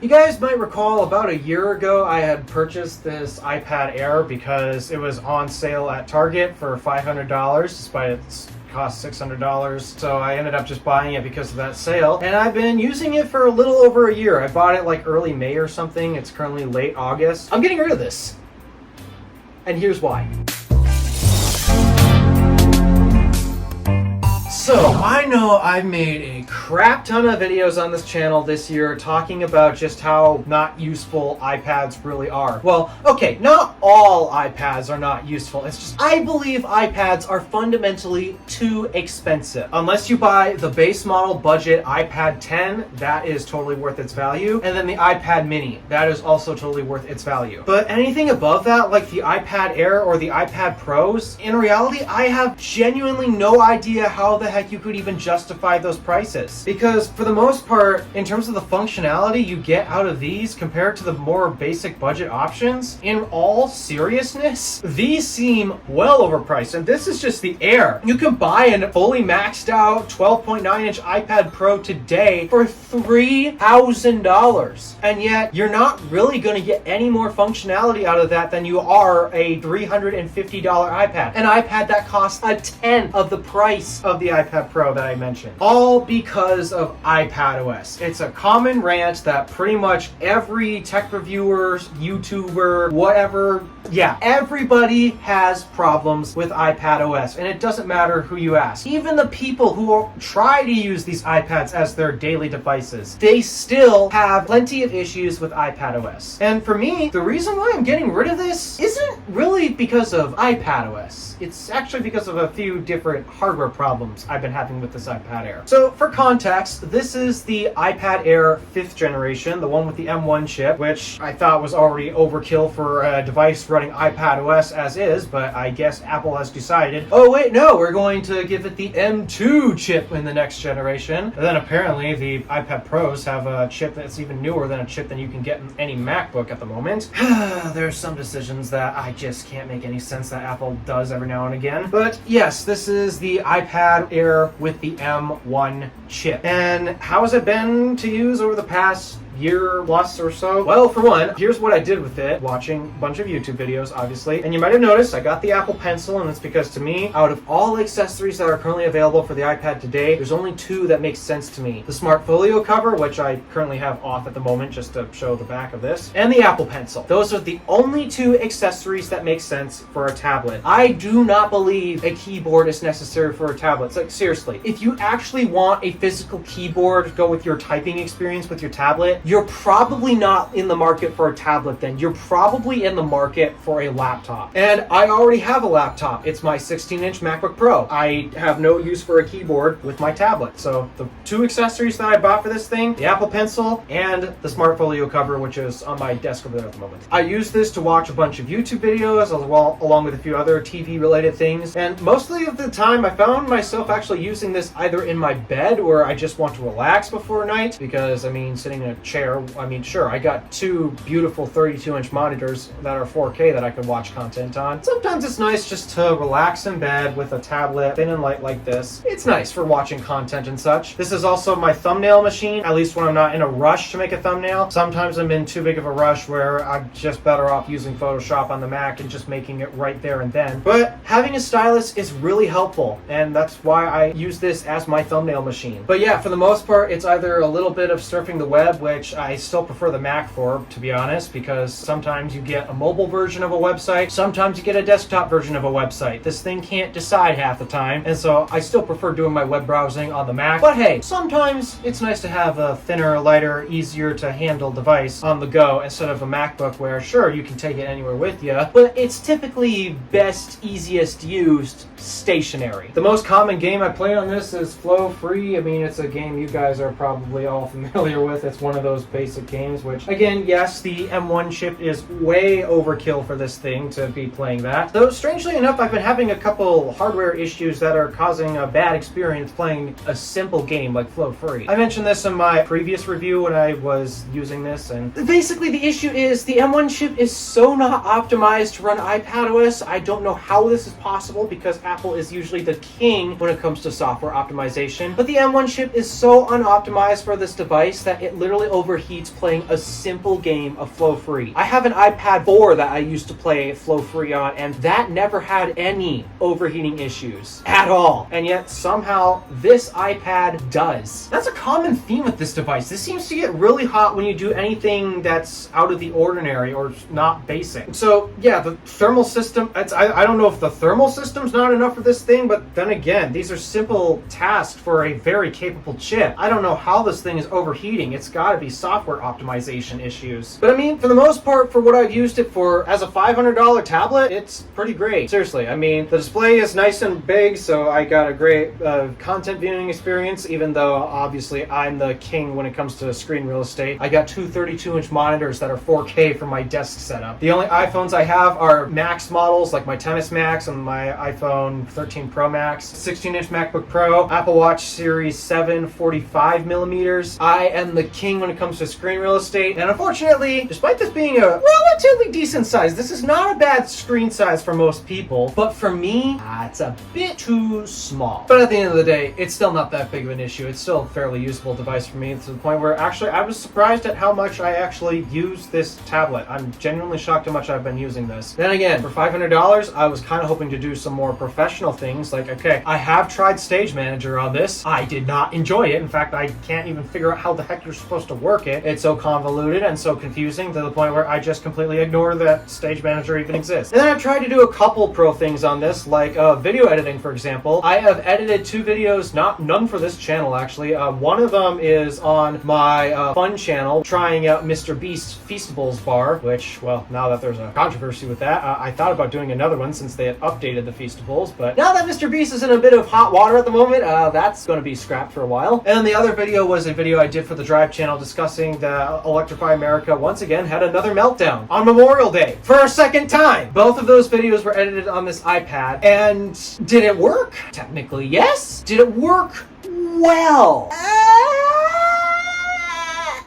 You guys might recall about a year ago I had purchased this iPad Air because it was on sale at Target for $500 despite its cost $600. So I ended up just buying it because of that sale, and I've been using it for a little over a year. I bought it like early May or something. It's currently late August. I'm getting rid of this, and here's why. So, I know I've made a crap ton of videos on this channel this year talking about just how not useful iPads really are. Well, okay, not all iPads are not useful. It's just, I believe iPads are fundamentally too expensive. Unless you buy the base model budget iPad 10, that is totally worth its value. And then the iPad mini, that is also totally worth its value. But anything above that, like the iPad Air or the iPad Pros, in reality, I have genuinely no idea how the heck you could even justify those prices. Because for the most part, in terms of the functionality you get out of these compared to the more basic budget options, in all seriousness, these seem well overpriced. And this is just the Air. You can buy a fully maxed out 12.9-inch iPad Pro today for $3,000. And yet, you're not really going to get any more functionality out of that than you are a $350 iPad. An iPad that costs a tenth of the price of the iPad Pro that I mentioned. All because of iPadOS. It's a common rant that pretty much every tech reviewer, YouTuber, whatever, yeah, everybody has problems with iPadOS, and it doesn't matter who you ask. Even the people who try to use these iPads as their daily devices, they still have plenty of issues with iPadOS. And for me, the reason why I'm getting rid of this isn't really because of iPadOS. It's actually because of a few different hardware problems I've been having with this iPad Air. So for context, this is the iPad Air 5th generation, the one with the M1 chip, which I thought was already overkill for a device running iPadOS as is, but I guess Apple has decided, oh wait, no, we're going to give it the M2 chip in the next generation. And then apparently the iPad Pros have a chip that's even newer than a chip that you can get in any MacBook at the moment. There's some decisions that I just can't make any sense that Apple does every now and again. But yes, this is the iPad Air with the M1 chip. And how has it been to use over the past year plus or so? Well, for one, here's what I did with it, watching a bunch of YouTube videos, obviously. And you might have noticed I got the Apple Pencil, and it's because to me, out of all accessories that are currently available for the iPad today, there's only two that make sense to me. The Smart Folio cover, which I currently have off at the moment just to show the back of this, and the Apple Pencil. Those are the only two accessories that make sense for a tablet. I do not believe a keyboard is necessary for a tablet. It's like, seriously, if you actually want a physical keyboard to go with your typing experience with your tablet, you're probably not in the market for a tablet then. You're probably in the market for a laptop. And I already have a laptop. It's my 16-inch MacBook Pro. I have no use for a keyboard with my tablet. So the two accessories that I bought for this thing, the Apple Pencil and the Smart Folio cover, which is on my desk over there at the moment. I use this to watch a bunch of YouTube videos as well, along with a few other TV-related things. And mostly of the time, I found myself actually using this either in my bed where I just want to relax before night, because, I mean, sitting in a chair, I mean, sure, I got two beautiful 32-inch monitors that are 4K that I could watch content on. Sometimes it's nice just to relax in bed with a tablet, thin and light like this. It's nice for watching content and such. This is also my thumbnail machine, at least when I'm not in a rush to make a thumbnail. Sometimes I'm in too big of a rush where I'm just better off using Photoshop on the Mac and just making it right there and then. But having a stylus is really helpful, and that's why I use this as my thumbnail machine. But yeah, for the most part, it's either a little bit of surfing the web, which I still prefer the Mac for, to be honest, because sometimes you get a mobile version of a website, sometimes you get a desktop version of a website. This thing can't decide half the time, and so I still prefer doing my web browsing on the Mac. But hey, sometimes it's nice to have a thinner, lighter, easier to handle device on the go instead of a MacBook where, sure, you can take it anywhere with you, but it's typically best, easiest used stationary. The most common game I play on this is Flow Free. I mean, it's a game you guys are probably all familiar with. It's one of those basic games, which, again, yes, the M1 chip is way overkill for this thing to be playing that. Though, strangely enough, I've been having a couple hardware issues that are causing a bad experience playing a simple game like Flow Free. I mentioned this in my previous review when I was using this, and basically the issue is the M1 chip is so not optimized to run iPadOS. I don't know how this is possible because Apple is usually the king when it comes to software optimization, but the M1 chip is so unoptimized for this device that it literally overheats playing a simple game of Flow Free. I have an iPad 4 that I used to play Flow Free on, and that never had any overheating issues at all. And yet somehow this iPad does. That's a common theme with this device. This seems to get really hot when you do anything that's out of the ordinary or not basic. So yeah, the thermal system, I don't know if the thermal system's not enough for this thing, but then again, these are simple tasks for a very capable chip. I don't know how this thing is overheating. It's got to be software optimization issues. But I mean, for the most part, for what I've used it for as a $500 tablet, it's pretty great. Seriously, I mean, the display is nice and big, so I got a great content viewing experience, even though obviously I'm the king when it comes to screen real estate. I got two 32-inch monitors that are 4K for my desk setup. The only iPhones I have are Max models, like my XS Max and my iPhone 13 Pro Max, 16-inch MacBook Pro, Apple Watch Series 7 45 millimeters. I am the king when it comes to screen real estate, and unfortunately, despite this being a relatively decent size, this is not a bad screen size for most people, but for me, it's a bit too small. But at the end of the day, it's still not that big of an issue. It's still a fairly usable device for me, to the point where actually I was surprised at how much I actually use this tablet. I'm genuinely shocked how much I've been using this. Then again, for $500, I was kind of hoping to do some more professional things. Like, okay, I have tried Stage Manager on this. I did not enjoy it. In fact, I can't even figure out how the heck you're supposed to work it. It's so convoluted and so confusing to the point where I just completely ignore that Stage Manager even exists. And then I've tried to do a couple pro things on this, like video editing, for example. I have edited 2 videos, none for this channel actually. One of them is on my fun channel, trying out Mr. Beast's Feastables bar, which, well, now that there's a controversy with that, I thought about doing another one since they had updated the Feastables, but now that Mr. Beast is in a bit of hot water at the moment, that's going to be scrapped for a while. And then the other video was a video I did for the Drive channel discussing the Electrify America once again had another meltdown on Memorial Day for a second time. Both of those videos were edited on this iPad, and did it work? Technically, yes. Did it work well?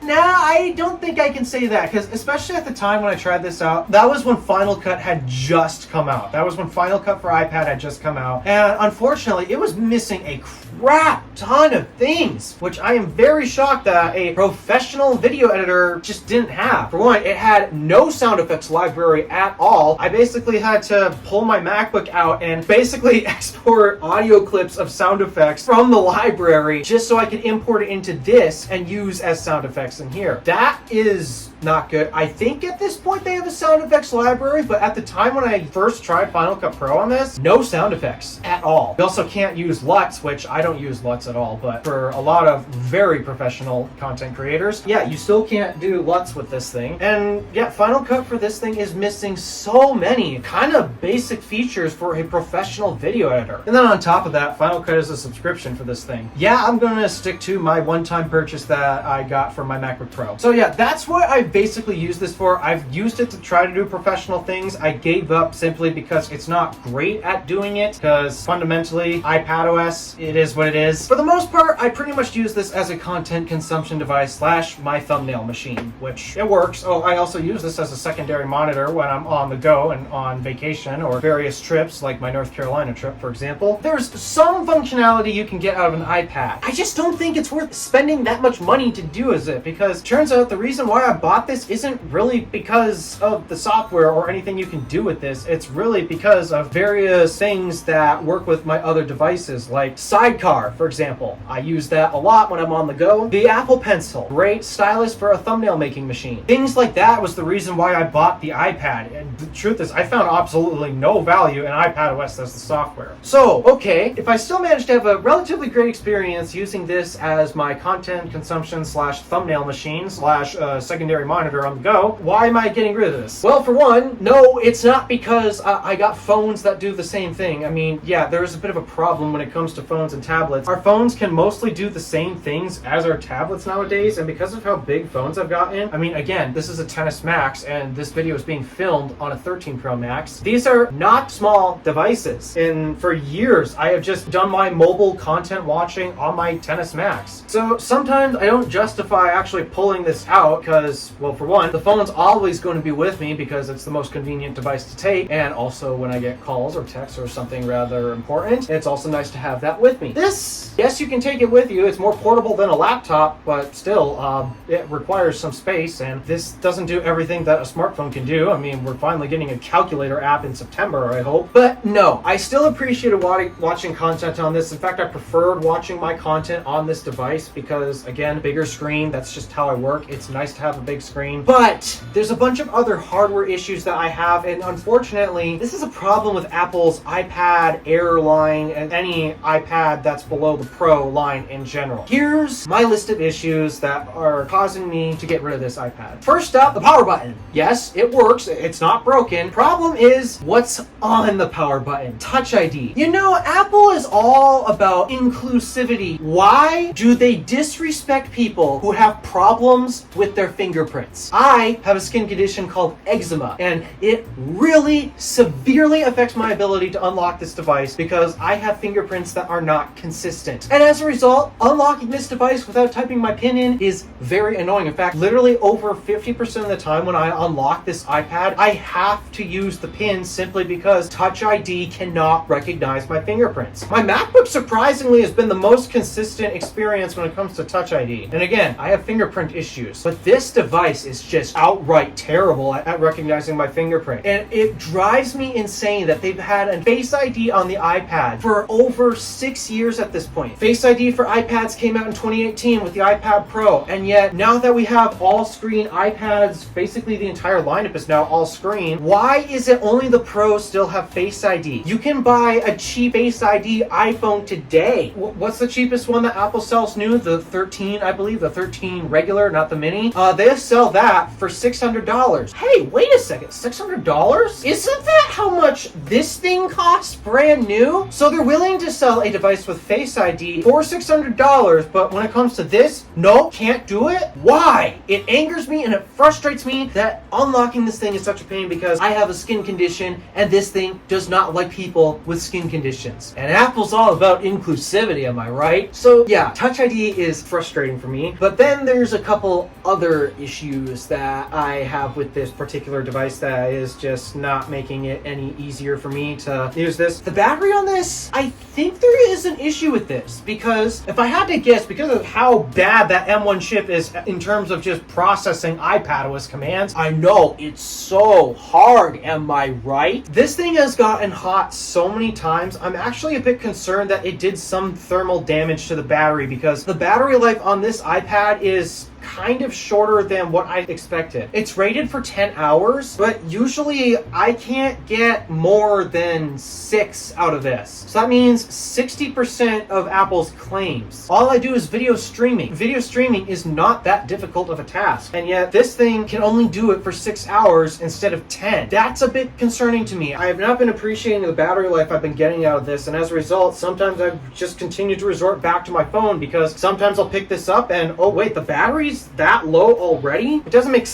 No, I don't think I can say that, because especially at the time when I tried this out, that was when Final Cut had just come out. That was when Final Cut for iPad had just come out. And unfortunately, it was missing a crap ton of things, which I am very shocked that a professional video editor just didn't have. For one, it had no sound effects library at all. I basically had to pull my MacBook out and basically export audio clips of sound effects from the library just so I could import it into this and use as sound effects in here. That is not good. I think at this point they have a sound effects library, but at the time when I first tried Final Cut Pro on this, no sound effects at all. You also can't use LUTs, which I don't use LUTs at all, but for a lot of very professional content creators, yeah, you still can't do LUTs with this thing. And yeah, Final Cut for this thing is missing so many kind of basic features for a professional video editor. And then on top of that, Final Cut is a subscription for this thing. Yeah, I'm gonna stick to my one-time purchase that I got for my MacBook Pro. So yeah, that's what I basically use this for. I've used it to try to do professional things. I gave up simply because it's not great at doing it, because fundamentally iPadOS, it is what it is. For the most part, I pretty much use this as a content consumption device / my thumbnail machine, which it works. Oh, I also use this as a secondary monitor when I'm on the go and on vacation or various trips, like my North Carolina trip, for example. There's some functionality you can get out of an iPad. I just don't think it's worth spending that much money to do as it, because it turns out the reason why I bought this isn't really because of the software or anything you can do with this. It's really because of various things that work with my other devices, like Sidecar, for example. I use that a lot when I'm on the go. The Apple Pencil, great stylus for a thumbnail making machine. Things like that was the reason why I bought the iPad. And the truth is, I found absolutely no value in iPadOS as the software. So, okay, if I still managed to have a relatively great experience using this as my content consumption / thumbnail machine / secondary monitor on the go, why am I getting rid of this? Well, for one, no, it's not because I got phones that do the same thing. I mean, yeah, there's a bit of a problem when it comes to phones and tablets. Our phones can mostly do the same things as our tablets nowadays, and because of how big phones I've gotten, I mean, again, this is a XS Max, and this video is being filmed on a 13 Pro Max. These are not small devices, and for years, I have just done my mobile content watching on my XS Max. So sometimes I don't justify actually pulling this out because, Well, for one, the phone's always going to be with me because it's the most convenient device to take, and also when I get calls or texts or something rather important, it's also nice to have that with me. This, yes, you can take it with you. It's more portable than a laptop, but still, it requires some space, and this doesn't do everything that a smartphone can do. I mean, we're finally getting a calculator app in September, I hope. But no, I still appreciated watching content on this. In fact, I preferred watching my content on this device because, again, bigger screen, that's just how I work. It's nice to have a big screen. But there's a bunch of other hardware issues that I have, and unfortunately, this is a problem with Apple's iPad Air line and any iPad that's below the Pro line in general. Here's my list of issues that are causing me to get rid of this iPad. First up, the power button. Yes, it works. It's not broken. Problem is, what's on the power button? Touch ID. You know, Apple is all about inclusivity. Why do they disrespect people who have problems with their fingerprints? I have a skin condition called eczema, and it really severely affects my ability to unlock this device because I have fingerprints that are not consistent. And as a result, unlocking this device without typing my PIN in is very annoying. In fact, literally over 50% of the time when I unlock this iPad, I have to use the PIN simply because Touch ID cannot recognize my fingerprints. My MacBook surprisingly has been the most consistent experience when it comes to Touch ID. And again, I have fingerprint issues, but this device is just outright terrible at recognizing my fingerprint. And it drives me insane that they've had a Face ID on the iPad for over 6 years at this point. Face ID for iPads came out in 2018 with the iPad Pro, and yet now that we have all-screen iPads, basically the entire lineup is now all-screen, why is it only the Pro still have Face ID? You can buy a cheap Face ID iPhone today. What's the cheapest one that Apple sells new? The 13, I believe, the 13 regular, not the mini. They sell that for $600. Hey, wait a second, $600? Isn't that how much this thing costs brand new? So they're willing to sell a device with Face ID for $600, but when it comes to this, no, can't do it? Why? It angers me and it frustrates me that unlocking this thing is such a pain because I have a skin condition and this thing does not like people with skin conditions. And Apple's all about inclusivity, am I right? So yeah, Touch ID is frustrating for me, but then there's a couple other issues that I have with this particular device that is just not making it any easier for me to use this. The battery on this, I think there is an issue with this because if I had to guess, because of how bad that M1 chip is in terms of just processing iPadOS commands, I know it's so hard, am I right? This thing has gotten hot so many times, I'm actually a bit concerned that it did some thermal damage to the battery because the battery life on this iPad is kind of shorter than what I expected. It's rated for 10 hours, but usually I can't get more than 6 out of this. So that means 60% of Apple's claims. All I do is video streaming. Video streaming is not that difficult of a task, and yet this thing can only do it for 6 hours instead of 10. That's a bit concerning to me. I have not been appreciating the battery life I've been getting out of this, and as a result, sometimes I've just continued to resort back to my phone because sometimes I'll pick this up and, oh wait, the battery's that low already? It doesn't make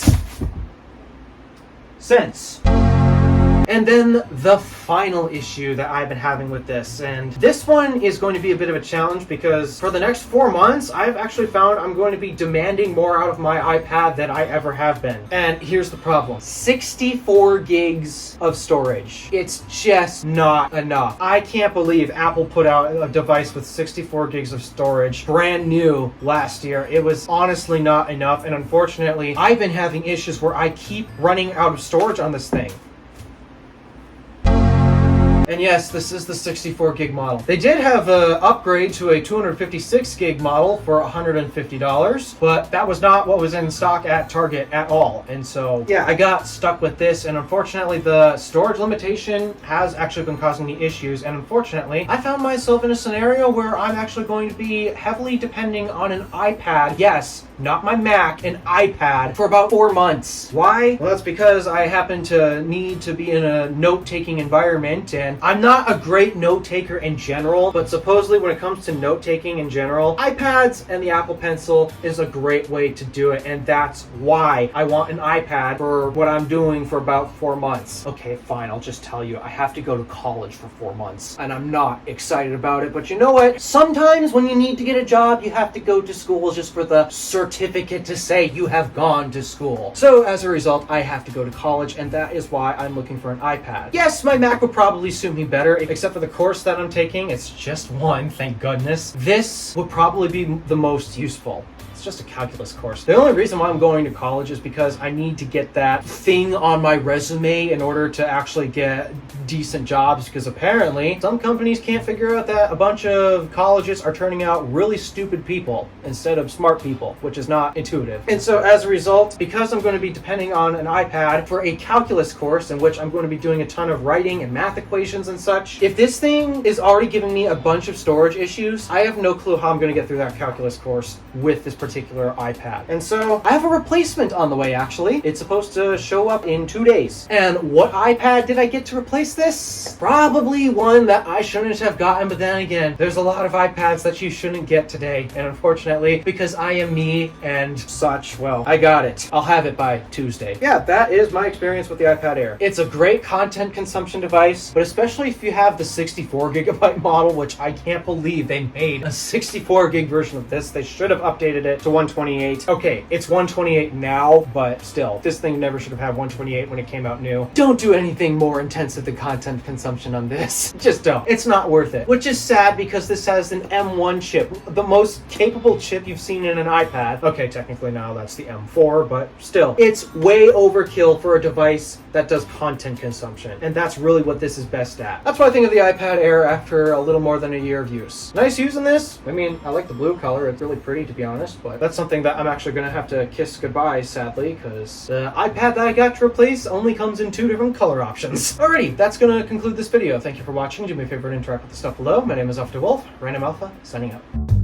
sense. And then the final issue that I've been having with this, and this one is going to be a bit of a challenge because for the next 4 months, I've actually found I'm going to be demanding more out of my iPad than I ever have been. And here's the problem. 64 gigs of storage. It's just not enough. I can't believe Apple put out a device with 64 gigs of storage brand new last year. It was honestly not enough, and unfortunately, I've been having issues where I keep running out of storage on this thing. And yes, this is the 64 gig model. They did have an upgrade to a 256 gig model for $150, but that was not what was in stock at Target at all. And so, yeah, I got stuck with this, and unfortunately, the storage limitation has actually been causing me issues. And unfortunately, I found myself in a scenario where I'm actually going to be heavily depending on an iPad. Yes, not my Mac, an iPad for about 4 months. Why? Well, that's because I happen to need to be in a note-taking environment, and I'm not a great note taker in general, but supposedly when it comes to note taking in general, iPads and the Apple Pencil is a great way to do it, and that's why I want an iPad for what I'm doing for about 4 months. Okay, fine, I'll just tell you, I have to go to college for 4 months, and I'm not excited about it, but you know what? Sometimes when you need to get a job, you have to go to school just for the circumstances certificate to say you have gone to school. So as a result, I have to go to college, and that is why I'm looking for an iPad. Yes, my Mac would probably suit me better, except for the course that I'm taking. It's just one, thank goodness. This would probably be the most useful. It's just a calculus course. The only reason why I'm going to college is because I need to get that thing on my resume in order to actually get decent jobs, because apparently some companies can't figure out that a bunch of colleges are turning out really stupid people instead of smart people, which is not intuitive. And so as a result, because I'm going to be depending on an iPad for a calculus course in which I'm going to be doing a ton of writing and math equations and such, if this thing is already giving me a bunch of storage issues, I have no clue how I'm going to get through that calculus course with this particular iPad. And so I have a replacement on the way, actually. It's supposed to show up in 2 days. And what iPad did I get to replace this? Probably one that I shouldn't have gotten, but then again, there's a lot of iPads that you shouldn't get today. And unfortunately, because I am me and such, well, I got it. I'll have it by Tuesday. Yeah, that is my experience with the iPad Air. It's a great content consumption device, but especially if you have the 64 gigabyte model, which I can't believe they made a 64 gig version of this. They should have updated it to 128. Okay, it's 128 now, but still, this thing never should have had 128 when it came out new. Don't do anything more intensive than content consumption on this. Just don't. It's not worth it. Which is sad, because this has an M1 chip, the most capable chip you've seen in an iPad. Okay, technically now that's the M4, but still, it's way overkill for a device that does content consumption, and that's really what this is best at. That's what I think of the iPad Air after a little more than a year of use. Nice using this. I mean, I like the blue color. It's really pretty, to be honest, but that's something that I'm actually going to have to kiss goodbye, sadly, because the iPad that I got to replace only comes in 2 different color options. Alrighty, that's going to conclude this video. Thank you for watching. Do me a favor and interact with the stuff below. My name is DeWolf, Random Alpha, signing out.